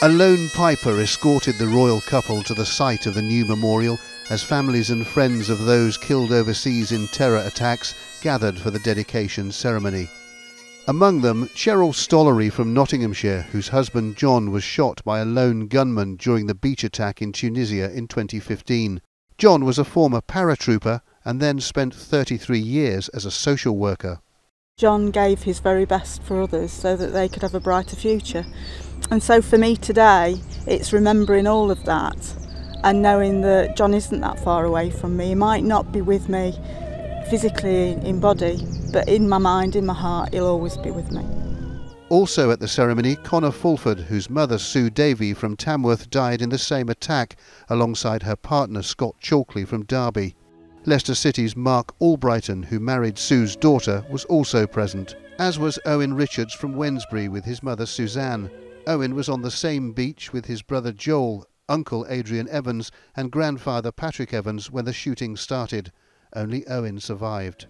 A lone piper escorted the royal couple to the site of the new memorial as families and friends of those killed overseas in terror attacks gathered for the dedication ceremony. Among them, Cheryl Stollery from Nottinghamshire, whose husband John was shot by a lone gunman during the beach attack in Tunisia in 2015. John was a former paratrooper and then spent 33 years as a social worker. John gave his very best for others so that they could have a brighter future. And so for me today, it's remembering all of that and knowing that John isn't that far away from me. He might not be with me physically in body, but in my mind, in my heart, he'll always be with me. Also at the ceremony, Connor Fulford, whose mother Sue Davey from Tamworth died in the same attack, alongside her partner Scott Chalkley from Derby. Leicester City's Mark Albrighton, who married Sue's daughter, was also present, as was Owen Richards from Wednesbury with his mother Suzanne. Owen was on the same beach with his brother Joel, uncle Adrian Evans and grandfather Patrick Evans when the shooting started. Only Owen survived.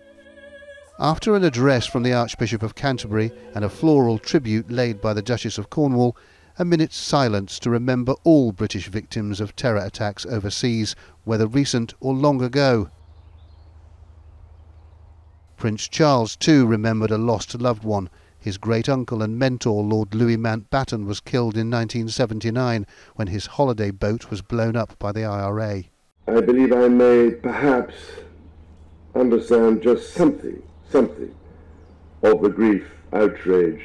After an address from the Archbishop of Canterbury and a floral tribute laid by the Duchess of Cornwall, a minute's silence to remember all British victims of terror attacks overseas, whether recent or long ago. Prince Charles too remembered a lost loved one. His great-uncle and mentor Lord Louis Mountbatten was killed in 1979 when his holiday boat was blown up by the IRA. I believe I may perhaps understand just something of the grief, outrage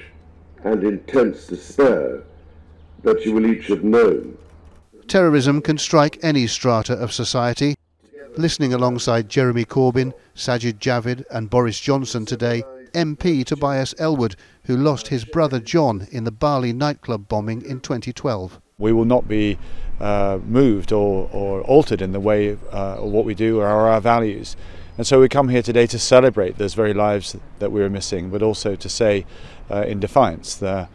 and intense despair that you will each have known. Terrorism can strike any strata of society. Listening alongside Jeremy Corbyn, Sajid Javid and Boris Johnson today, MP Tobias Ellwood, who lost his brother John in the Bali nightclub bombing in 2012. We will not be moved or altered in the way or what we do or our values. And so we come here today to celebrate those very lives that we were missing, but also to say in defiance that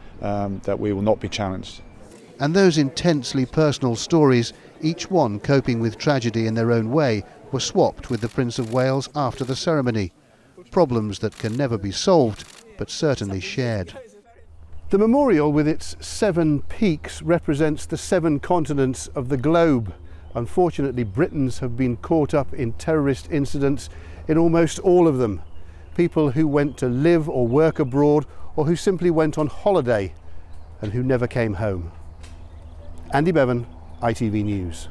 we will not be challenged. And those intensely personal stories, each one coping with tragedy in their own way, were swapped with the Prince of Wales after the ceremony. Problems that can never be solved, but certainly shared. The memorial, with its 7 peaks, represents the 7 continents of the globe. Unfortunately, Britons have been caught up in terrorist incidents in almost all of them. People who went to live or work abroad, or who simply went on holiday and who never came home. Andy Bevan, ITV News.